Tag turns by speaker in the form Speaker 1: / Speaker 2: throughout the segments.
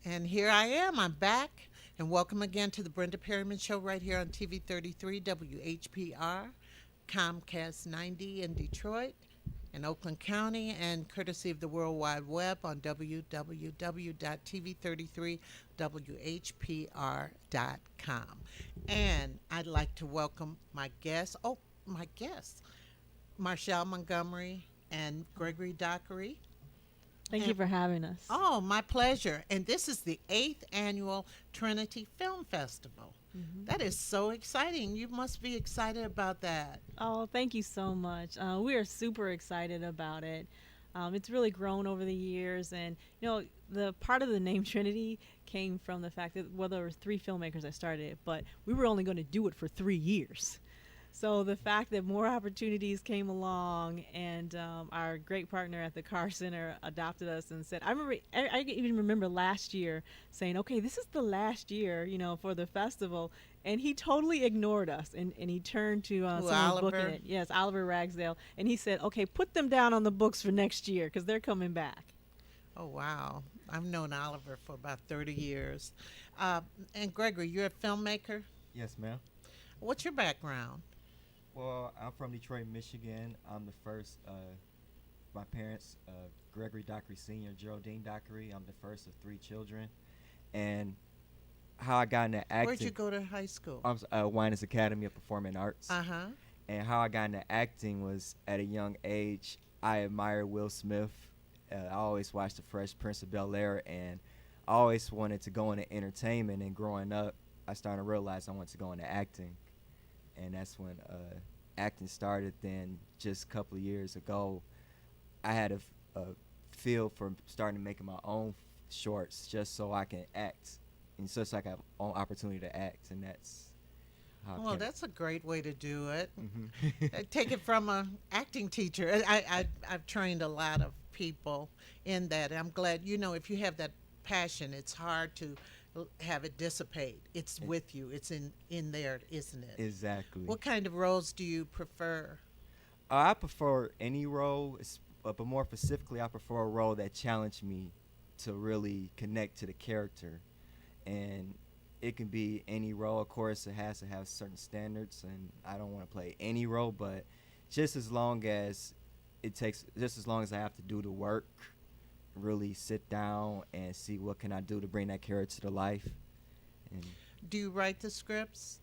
Speaker 1: And here I am. I'm back. And welcome again to the Brenda Perryman Show right here on TV 33 WHPR, Comcast 90 in Detroit, in Oakland County, and courtesy of the World Wide Web on www.tv33whpr.com. And I'd like to welcome my guests. Oh, my guests, Marshalle Montgomery and Gregory Dockery.
Speaker 2: Thank you
Speaker 1: And
Speaker 2: for having us.
Speaker 1: oh, my pleasure. And this is the eighth annual Trinity Film Festival. That is so exciting. You must be excited about that.
Speaker 2: Oh, thank you so much. We are super excited about it. It's really grown over the years, and the part of the name Trinity came from the fact that there were three filmmakers that started it, but we were only going to do it for 3 years. So the fact that more opportunities came along, and our great partner at the Car Center adopted us and said, I even remember last year saying, okay, this is the last year, for the festival. And he totally ignored us, and he turned to
Speaker 1: Who,
Speaker 2: someone booking
Speaker 1: Oliver?
Speaker 2: it. Yes, Oliver Ragsdale. And he said, okay, put them down on the books for next year because they're coming back.
Speaker 1: Oh, wow. I've known Oliver for about 30 years. And Gregory, you're a filmmaker.
Speaker 3: Yes, ma'am.
Speaker 1: What's your background?
Speaker 3: Well, I'm from Detroit, Michigan. I'm the first. My parents, Gregory Dockery Sr., Geraldine Dockery. I'm the first of three children. And how I got into acting.
Speaker 1: Where'd you go to high school?
Speaker 3: Winans Academy of Performing Arts.
Speaker 1: Uh-huh.
Speaker 3: And how I got into acting was at a young age. I admired Will Smith. I always watched The Fresh Prince of Bel-Air, and I always wanted to go into entertainment. And growing up, I started to realize I wanted to go into acting. And that's when acting started. Then just a couple of years ago, I had a feel for starting making my own shorts just so I can act, and just so I can have own opportunity to act, and that's how.
Speaker 1: Well, that's a great way to do it.
Speaker 3: Mm-hmm.
Speaker 1: Take it from an acting teacher. I've trained a lot of people in that. I'm glad, if you have that passion, it's hard to have it dissipate. It's with you. It's in there, isn't it?
Speaker 3: Exactly.
Speaker 1: What kind of roles do you prefer?
Speaker 3: I prefer any role, but more specifically, I prefer a role that challenged me to really connect to the character. And it can be any role. Of course, it has to have certain standards, and I don't want to play any role, but just as long as I have to do the work, really sit down and see what can I do to bring that character to life. And
Speaker 1: Do you write the scripts?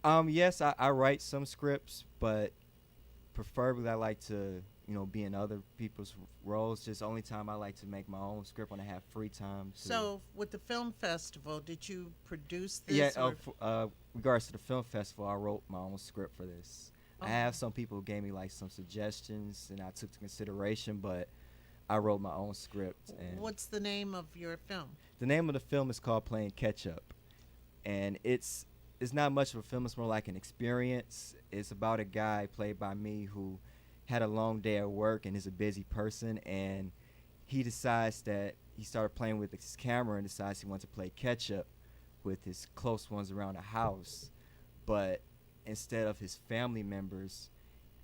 Speaker 3: yes, I write some scripts, but preferably I like to be in other people's roles. Just the only time I like to make my own script when I have free time.
Speaker 1: So with the film festival, did you produce this?
Speaker 3: Yeah,
Speaker 1: or-
Speaker 3: regards to the film festival, I wrote my own script for this.
Speaker 1: Oh.
Speaker 3: I have some people who gave me like some suggestions, and I took to consideration, but I wrote my own script. And
Speaker 1: What's the name of your film?
Speaker 3: the name of the film is called Playing Catch Up, and it's not much of a film. It's more like an experience. It's about a guy played by me who had a long day at work and is a busy person, and he decides that he started playing with his camera and decides he wants to play catch up with his close ones around the house. But instead of his family members,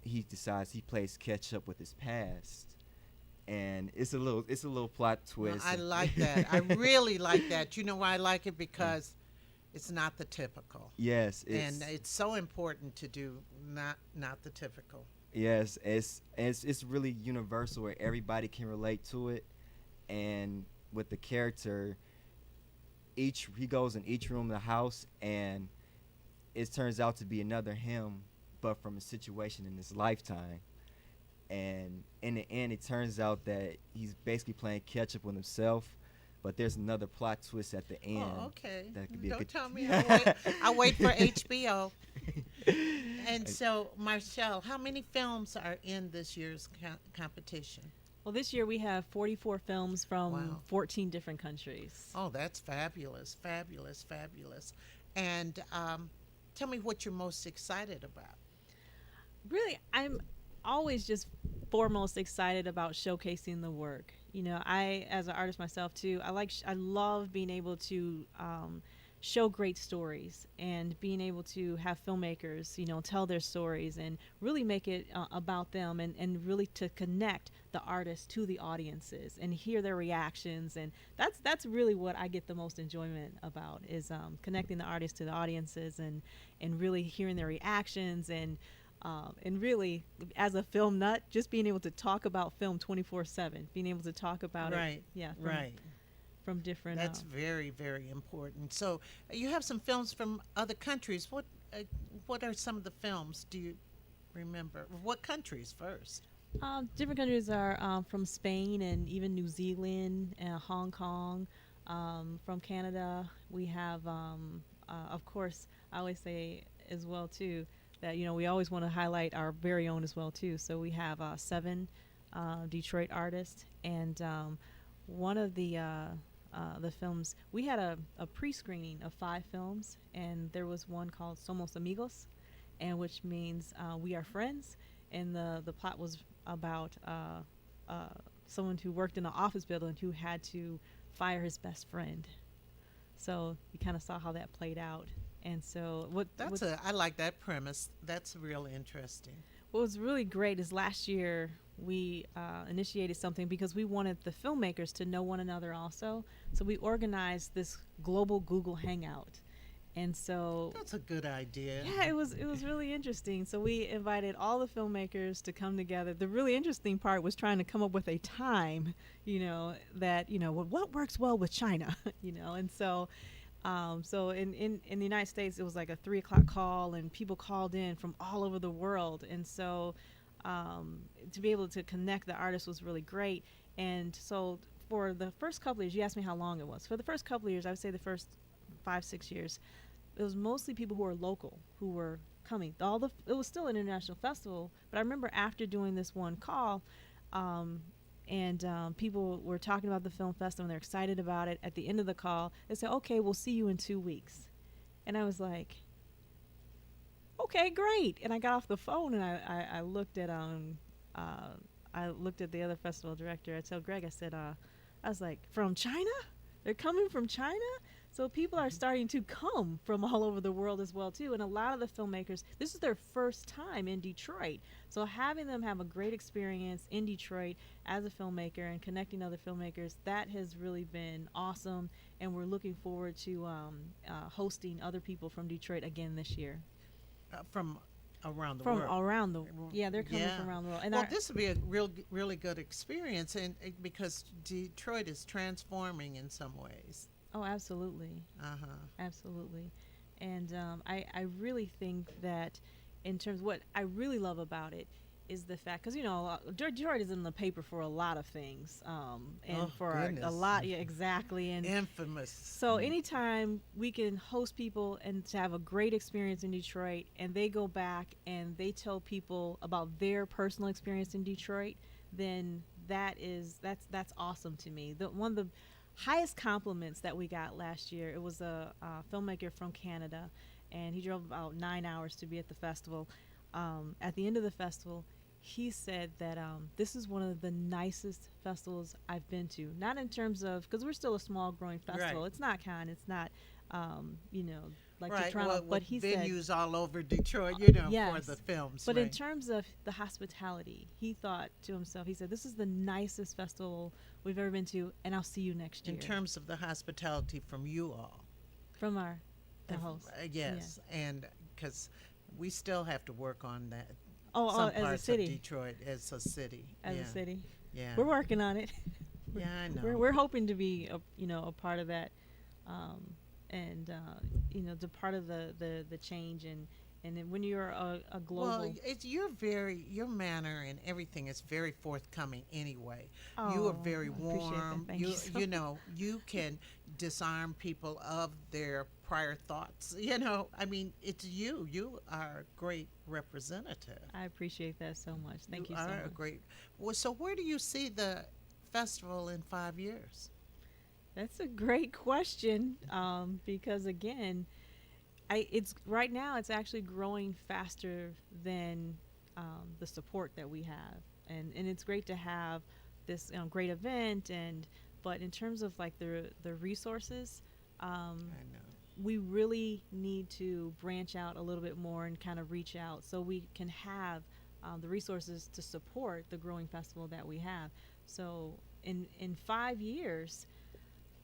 Speaker 3: he decides he plays catch up with his past. And it's a little plot
Speaker 1: Well,
Speaker 3: twist.
Speaker 1: I like that. I really like that. You know why I like it? Because it's not the typical.
Speaker 3: Yes,
Speaker 1: And it's so important to do not the typical.
Speaker 3: yes, it's really universal where everybody can relate to it. And with the character, he goes in each room of the house, and it turns out to be another him, but from a situation in his lifetime. And in the end, it turns out that he's basically playing catch up with himself, but there's another plot twist at the end.
Speaker 1: Oh, okay.
Speaker 3: That could be a
Speaker 1: Don't
Speaker 3: good-
Speaker 1: tell me. I'll wait for HBO. And so, Marshalle, how many films are in this year's competition?
Speaker 2: Well, this year we have 44 films from
Speaker 1: Wow.
Speaker 2: 14 different countries.
Speaker 1: Oh, that's fabulous, fabulous, fabulous. And tell me what you're most excited about.
Speaker 2: Really, I'm always just foremost excited about showcasing the work. I, as an artist myself too, I love being able to show great stories and being able to have filmmakers, tell their stories and really make it about them and really to connect the the artists to the audiences and hear their reactions, and that's really what I get the most enjoyment about is connecting the artists to the audiences and really hearing their reactions and really as a film nut, just being able to talk about film 24/7, being able to talk about
Speaker 1: Right.
Speaker 2: it, yeah,
Speaker 1: Right.
Speaker 2: from different.
Speaker 1: That's very, very important. So you have some films from other countries. What are some of the films? Do you remember? What countries first?
Speaker 2: Different countries are from Spain and even New Zealand and Hong Kong. From Canada, we have, of course, I always say as well too that we always want to highlight our very own as well too. So we have 7 Detroit artists, and one of the films we had a pre-screening of 5 films, and there was one called Somos Amigos, and which means we are friends, and the plot was about someone who worked in an office building who had to fire his best friend. So you kind of saw how that played out, and so
Speaker 1: I like that premise. That's real interesting.
Speaker 2: what was really great is last year we initiated something because we wanted the filmmakers to know one another also. So we organized this global Google Hangout. And so
Speaker 1: That's a good idea.
Speaker 2: yeah, it was really interesting. So we invited all the filmmakers to come together. The really interesting part was trying to come up with a time, that what works well with China, and so. So in the United States, it was like a 3 o'clock call, and people called in from all over the world. And so to be able to connect the artists was really great. And so for the first couple of years, you asked me how long it was. For the first couple of years, I would say the first 5-6 years, it was mostly people who were local who were coming. It was still an international festival, but I remember after doing this one call, and people were talking about the film festival and they're excited about it. At the end of the call, they said, "Okay, we'll see you in 2 weeks," and I was like, "Okay, great." And I got off the phone and I looked at the other festival director. I told Greg, I said, I was like, "From China? They're coming from China?" So people are starting to come from all over the world as well too, and a lot of the filmmakers, this is their first time in Detroit. So having them have a great experience in Detroit as a filmmaker and connecting other filmmakers, that has really been awesome, and we're looking forward to hosting other people from Detroit again this year.
Speaker 1: From around the
Speaker 2: From
Speaker 1: world.
Speaker 2: around the yeah, they're coming
Speaker 1: Yeah.
Speaker 2: from around the world. And
Speaker 1: Well, this would be a really good experience, and because Detroit is transforming in some ways.
Speaker 2: oh, absolutely.
Speaker 1: Uh-huh.
Speaker 2: Absolutely. And I really think that in terms of what I really love about it is the fact, because, Detroit is in the paper for a lot of things. And
Speaker 1: Oh,
Speaker 2: for a
Speaker 1: goodness.
Speaker 2: lot, yeah, exactly. And
Speaker 1: Infamous.
Speaker 2: so anytime we can host people and to have a great experience in Detroit, and they go back and they tell people about their personal experience in Detroit, then that's awesome to me. One of the highest compliments that we got last year, it was a filmmaker from Canada, and he drove about 9 hours to be at the festival. At the end of the festival, he said that this is one of the nicest festivals I've been to. Not in terms of, because we're still a small growing festival.
Speaker 1: Right.
Speaker 2: It's not Cannes, it's not, like
Speaker 1: Right.
Speaker 2: Toronto.
Speaker 1: Well,
Speaker 2: But
Speaker 1: with
Speaker 2: he said,
Speaker 1: venues all over Detroit, for
Speaker 2: yes.
Speaker 1: the films.
Speaker 2: but in
Speaker 1: right.
Speaker 2: terms of the hospitality, he thought to himself, he said, this is the nicest festival we've ever been to, and I'll see you next year.
Speaker 1: In terms of the hospitality from you all.
Speaker 2: From the
Speaker 1: If-
Speaker 2: host.
Speaker 1: yes, and because we still have to work on that.
Speaker 2: Oh,
Speaker 1: Some
Speaker 2: as a
Speaker 1: parts
Speaker 2: city.
Speaker 1: of Detroit as a city.
Speaker 2: As
Speaker 1: yeah.
Speaker 2: a city.
Speaker 1: Yeah.
Speaker 2: We're working on it.
Speaker 1: Yeah, I know.
Speaker 2: We're hoping to be a part of that, and the part of the change, and then when you're a global.
Speaker 1: Well, your manner and everything is very forthcoming anyway. You are
Speaker 2: Oh,
Speaker 1: very
Speaker 2: I appreciate that.
Speaker 1: warm.
Speaker 2: Thank you so
Speaker 1: You can disarm people of their prior thoughts. I mean, it's you. You are a great representative.
Speaker 2: I appreciate that so much. Thank you so
Speaker 1: are a
Speaker 2: much.
Speaker 1: great. Well, so where do you see the festival in 5 years?
Speaker 2: That's a great question, because again, it's right now it's actually growing faster than the support that we have, and it's great to have this great event, but in terms of like the resources,
Speaker 1: I know.
Speaker 2: we really need to branch out a little bit more and kind of reach out so we can have the resources to support the growing festival that we have. So in 5 years,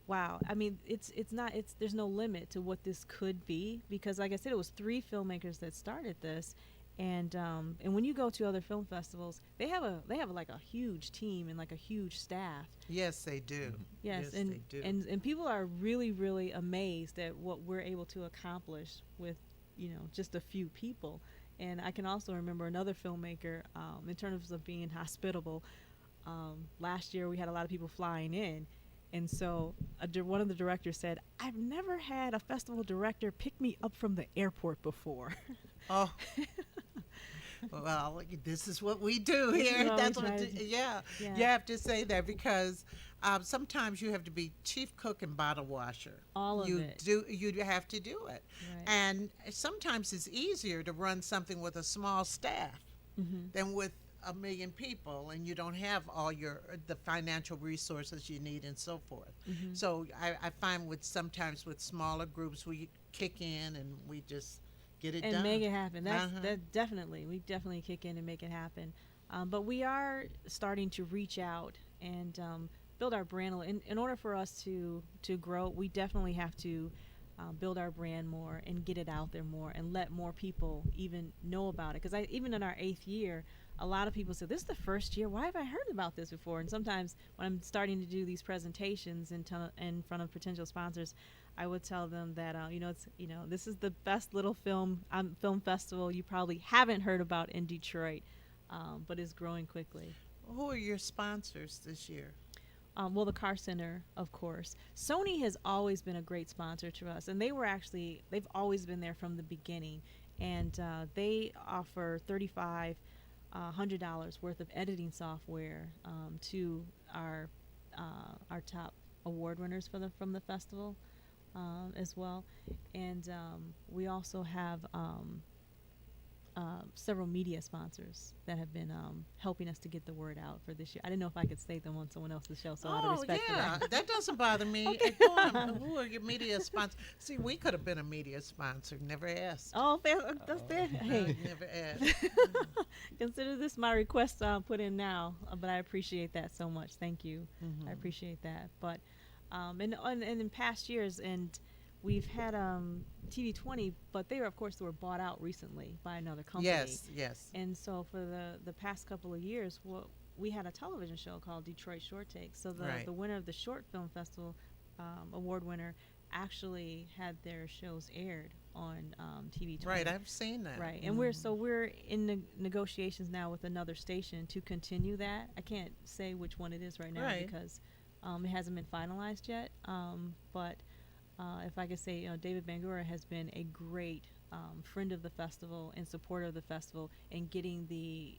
Speaker 2: wow. I mean, it's not it's there's no limit to what this could be, because like I said, it was three filmmakers that started this, and when you go to other film festivals, they have like a huge team and like a huge staff.
Speaker 1: Yes, they do.
Speaker 2: Yes,
Speaker 1: Yes,
Speaker 2: and,
Speaker 1: they do.
Speaker 2: and people are really amazed at what we're able to accomplish with, just a few people. And I can also remember another filmmaker, in terms of being hospitable. Last year we had a lot of people flying in, and so one of the directors said, "I've never had a festival director pick me up from the airport before."
Speaker 1: Oh, well, this is what we do
Speaker 2: This is
Speaker 1: here.
Speaker 2: what
Speaker 1: That's
Speaker 2: we
Speaker 1: what,
Speaker 2: try to-
Speaker 1: yeah.
Speaker 2: Yeah.
Speaker 1: You have to say that because sometimes you have to be chief cook and bottle washer.
Speaker 2: All of
Speaker 1: you
Speaker 2: it.
Speaker 1: You have to do it,
Speaker 2: Right.
Speaker 1: and sometimes it's easier to run something with a small staff than with a million people, and you don't have all the financial resources you need and so forth. So I find sometimes with smaller groups we kick in and we just get it
Speaker 2: And
Speaker 1: done.
Speaker 2: make it happen.
Speaker 1: Uh-huh.
Speaker 2: We definitely kick in and make it happen. But we are starting to reach out and build our brand. In order for us to grow, we definitely have to build our brand more and get it out there more and let more people even know about it. Because even in our 8th year, a lot of people said, "This is the first year. Why have I heard about this before?" And sometimes when I'm starting to do these presentations in front of potential sponsors, I would tell them that this is the best little film festival you probably haven't heard about in Detroit, but is growing quickly.
Speaker 1: Who are your sponsors this year?
Speaker 2: Well, the Car Center, of course. Sony has always been a great sponsor to us, and they've always been there from the beginning. And they offer $3,500 worth of editing software to our top award winners from the festival as well. And we also have several media sponsors that have been helping us to get the word out for this year. I didn't know if I could state them on someone else's show, so out of respect for
Speaker 1: yeah,
Speaker 2: that.
Speaker 1: that doesn't bother me. Go on. Who are your media sponsors? See, we could have been a media sponsor. Never asked.
Speaker 2: Oh, that's fair. Hey,
Speaker 1: Never asked.
Speaker 2: consider this my request put in now, but I appreciate that so much. Thank you. I appreciate that. But and in past years, and we've had TV20, but they were bought out recently by another company.
Speaker 1: Yes.
Speaker 2: And so for the past couple of years, we had a television show called Detroit Short Takes. So
Speaker 1: Right.
Speaker 2: the winner of the Short Film Festival award winner actually had their shows aired on TV20.
Speaker 1: Right, I've seen that.
Speaker 2: Right, and we're in negotiations now with another station to continue that. I can't say which one it is right now
Speaker 1: Right.
Speaker 2: because it hasn't been finalized yet. But if I could say, David Bangura has been a great friend of the festival and supporter of the festival and getting the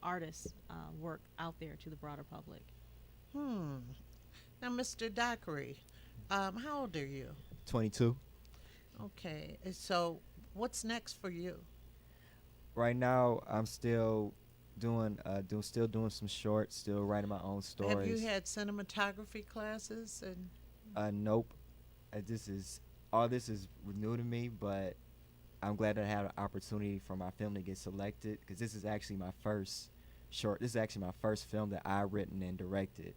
Speaker 2: artists' work out there to the broader public.
Speaker 1: Now, Mr. Dockery, how old are you?
Speaker 3: 22.
Speaker 1: Okay, so what's next for you?
Speaker 3: Right now, I'm still doing some shorts, still writing my own stories.
Speaker 1: Have you had cinematography classes? And
Speaker 3: Nope. This is new to me, but I'm glad that I had an opportunity for my film to get selected, because this is actually my first short. This is actually my first film that I written and directed,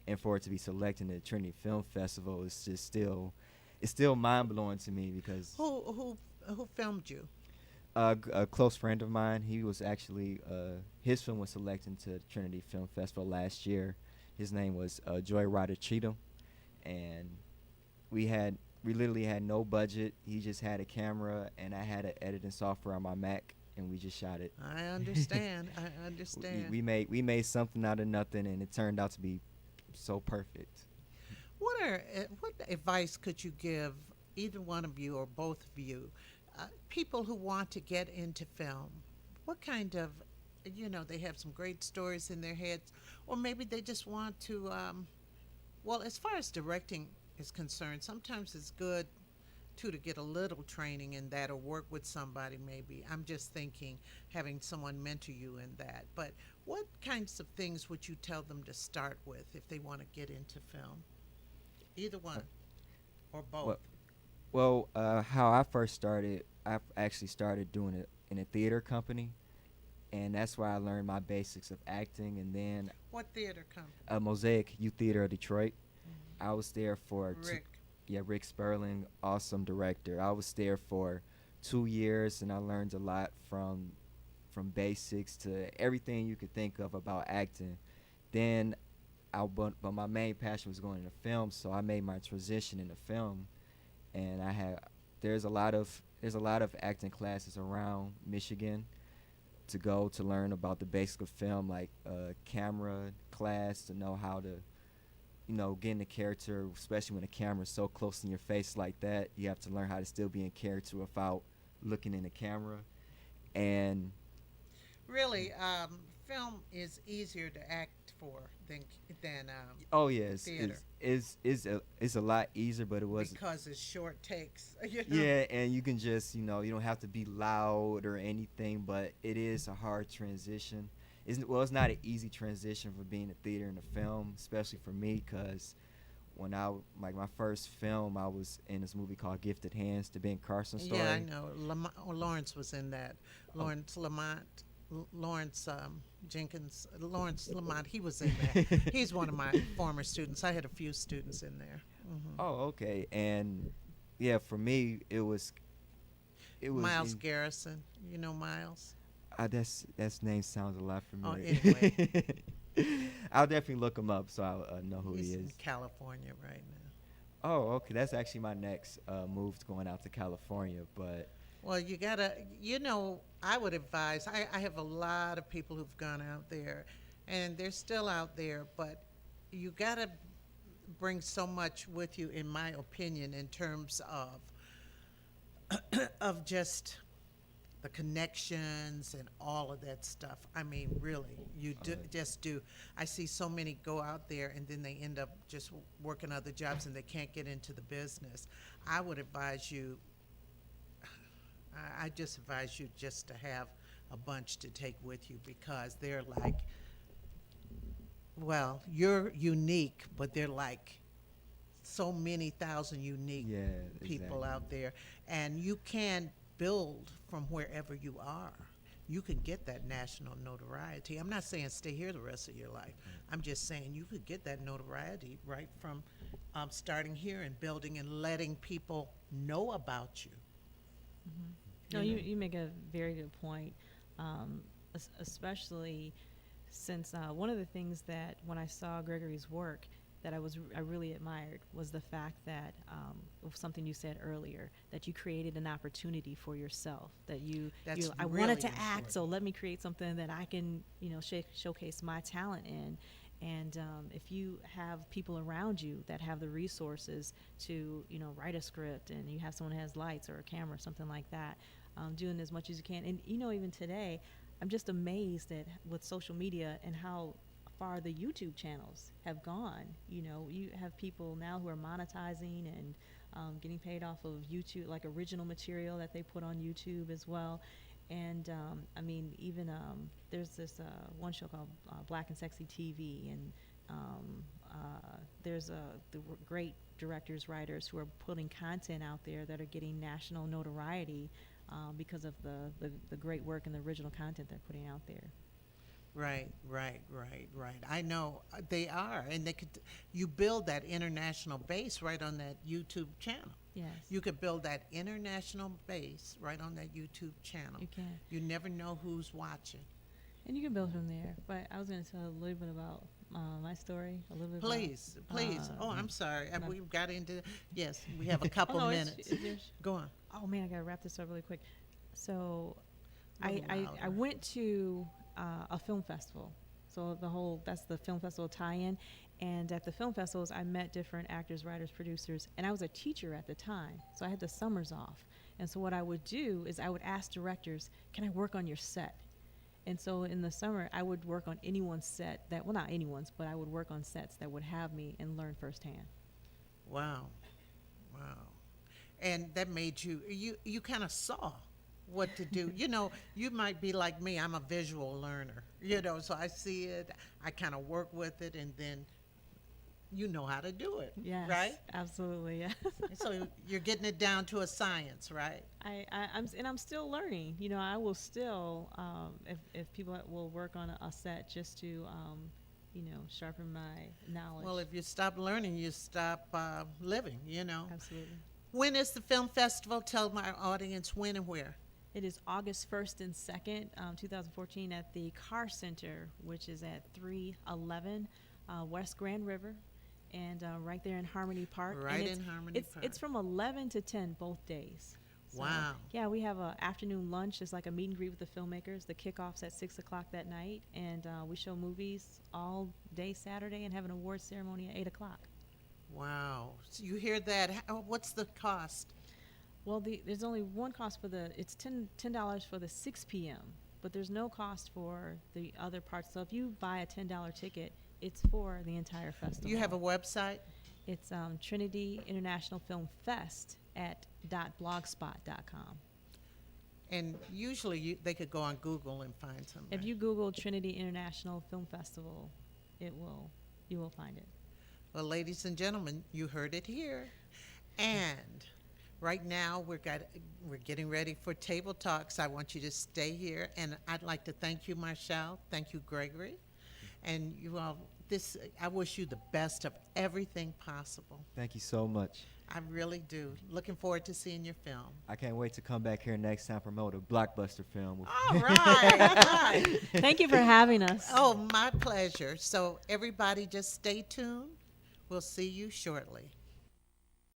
Speaker 3: and for it to be selected in the Trinity Film Festival is just still mind blowing to me, because
Speaker 1: who filmed you?
Speaker 3: a close friend of mine, he was actually his film was selected to the Trinity Film Festival last year. His name was Joy Ryder Cheatham, and we literally had no budget. He just had a camera, and I had an editing software on my Mac, and we just shot it.
Speaker 1: I understand. I understand.
Speaker 3: We made something out of nothing, and it turned out to be so perfect.
Speaker 1: What advice could you give either one of you or both of you, people who want to get into film? What kind of, they have some great stories in their heads, or maybe they just want to, as far as directing is concerned, sometimes it's good to get a little training in that or work with somebody maybe. I'm just thinking having someone mentor you in that. But what kinds of things would you tell them to start with if they want to get into film? Either one or both.
Speaker 3: How I first started, I actually started doing it in a theater company, and that's where I learned my basics of acting. And then
Speaker 1: What theater company?
Speaker 3: Mosaic Youth Theater of Detroit. I was there for
Speaker 1: Rick.
Speaker 3: yeah, Rick Sperling, awesome director. I was there for 2 years, and I learned a lot from basics to everything you could think of about acting. Then but my main passion was going into film, so I made my transition into film, and there's a lot of acting classes around Michigan to go to learn about the basics of film, like camera class to know how to get in the character, especially when the camera's so close in your face like that. You have to learn how to still be in character without looking in the camera. And
Speaker 1: Really, film is easier to act for than
Speaker 3: oh yes,
Speaker 1: theater
Speaker 3: it's a lot easier, but it was
Speaker 1: because it's short takes. You know?
Speaker 3: yeah, and you can just you don't have to be loud or anything, but it is a hard transition. It's not an easy transition from being a theater and a film, especially for me, because when my first film, I was in this movie called Gifted Hands, the Ben Carson story.
Speaker 1: Yeah, I know. Lawrence was in that. Lawrence Lamont, Lawrence Jenkins, Lawrence Lamont. He was in that. He's one of my former students. I had a few students in there.
Speaker 3: Oh, okay. And yeah, for me, it was
Speaker 1: Miles Garrison. You know Miles?
Speaker 3: That name sounds a lot
Speaker 1: Oh,
Speaker 3: familiar.
Speaker 1: anyway.
Speaker 3: I'll definitely look him up so I'll know who
Speaker 1: He's
Speaker 3: he
Speaker 1: in
Speaker 3: is.
Speaker 1: California right now.
Speaker 3: Oh, okay. That's actually my next move to going out to California. But
Speaker 1: Well, you gotta, I would advise. I have a lot of people who've gone out there, and they're still out there. But you gotta bring so much with you, in my opinion, in terms of just the connections and all of that stuff. I mean, really, you just do. I see so many go out there and then they end up just working other jobs and they can't get into the business. I would advise you, I just advise you just to have a bunch to take with you, because they're like, well, you're unique, but they're like so many thousand unique
Speaker 3: yeah,
Speaker 1: people
Speaker 3: exactly.
Speaker 1: out there, and you can build from wherever you are. You can get that national notoriety. I'm not saying stay here the rest of your life. I'm just saying you could get that notoriety right from starting here and building and letting people know about you.
Speaker 2: No,
Speaker 1: You
Speaker 2: you,
Speaker 1: know.
Speaker 2: you make a very good point, especially since one of the things that when I saw Gregory's work that I really admired was the fact that of something you said earlier, that you created an opportunity for yourself, that
Speaker 1: That's
Speaker 2: I
Speaker 1: really
Speaker 2: wanted to
Speaker 1: important.
Speaker 2: act, so let me create something that I can showcase my talent in. And if you have people around you that have the resources to write a script, and you have someone who has lights or a camera or something like that, doing as much as you can. And even today, I'm just amazed at with social media and how far the YouTube channels have gone. You have people now who are monetizing and getting paid off of YouTube, like original material that they put on YouTube as well. And I mean, even there's this one show called Black and Sexy TV, and there's great directors, writers who are putting content out there that are getting national notoriety because of the great work and the original content they're putting out there.
Speaker 1: Right. I know they are, and you build that international base right on that YouTube channel.
Speaker 2: Yes.
Speaker 1: You could build that international base right on that YouTube channel.
Speaker 2: You can.
Speaker 1: You never know who's watching.
Speaker 2: And you can build from there. But I was going to tell a little bit about my story. A little bit.
Speaker 1: Please. Oh, I'm sorry.
Speaker 2: no.
Speaker 1: We got into. Yes, we have a couple
Speaker 2: no,
Speaker 1: minutes. Go on.
Speaker 2: Oh man, I gotta wrap this up really quick. So,
Speaker 1: A little
Speaker 2: I
Speaker 1: louder.
Speaker 2: went to a film festival. So that's the film festival tie-in, and at the film festivals I met different actors, writers, producers, and I was a teacher at the time, so I had the summers off. And so what I would do is I would ask directors, "Can I work on your set?" And so in the summer I would work on anyone's set not anyone's, but I would work on sets that would have me and learn firsthand.
Speaker 1: Wow. And that made you kind of saw what to do. You might be like me. I'm a visual learner. So I see it. I kind of work with it, and then you know how to do it,
Speaker 2: Yes,
Speaker 1: right?
Speaker 2: absolutely. Yeah.
Speaker 1: So you're getting it down to a science, right?
Speaker 2: I'm still learning. You know, I will still, if people will work on a set just to, sharpen my knowledge.
Speaker 1: Well, if you stop learning, you stop living, you know.
Speaker 2: Absolutely.
Speaker 1: When is the film festival? Tell my audience when and where.
Speaker 2: It is August 1st and 2nd, 2014, at the Car Center, which is at 311 West Grand River, and right there in Harmony Park.
Speaker 1: Right
Speaker 2: And
Speaker 1: in Harmony Park.
Speaker 2: It's from 11 to 10 both days. So,
Speaker 1: Wow.
Speaker 2: Yeah, we have an afternoon lunch. It's like a meet and greet with the filmmakers. The kickoff's at 6 o'clock that night, and we show movies all day Saturday and have an awards ceremony at 8 o'clock.
Speaker 1: Wow. So you hear that? What's the cost?
Speaker 2: Well, there's only one cost for it's $10 for the 6 p.m., but there's no cost for the other parts. So if you buy a $10 ticket, it's for the entire festival.
Speaker 1: You have a website?
Speaker 2: It's Trinity International Film Fest at .blogspot.com.
Speaker 1: And usually they could go on Google and find something.
Speaker 2: If you Google Trinity International Film Festival, you will find it.
Speaker 1: Well, ladies and gentlemen, you heard it here. And right now we're getting ready for table talks. I want you to stay here, and I'd like to thank you, Marshalle. Thank you, Gregory. And you all, I wish you the best of everything possible.
Speaker 3: Thank you so much.
Speaker 1: I really do. Looking forward to seeing your film.
Speaker 3: I can't wait to come back here next time promote a blockbuster film.
Speaker 1: All right.
Speaker 2: Thank you for having us.
Speaker 1: Oh, my pleasure. So everybody just stay tuned. We'll see you shortly.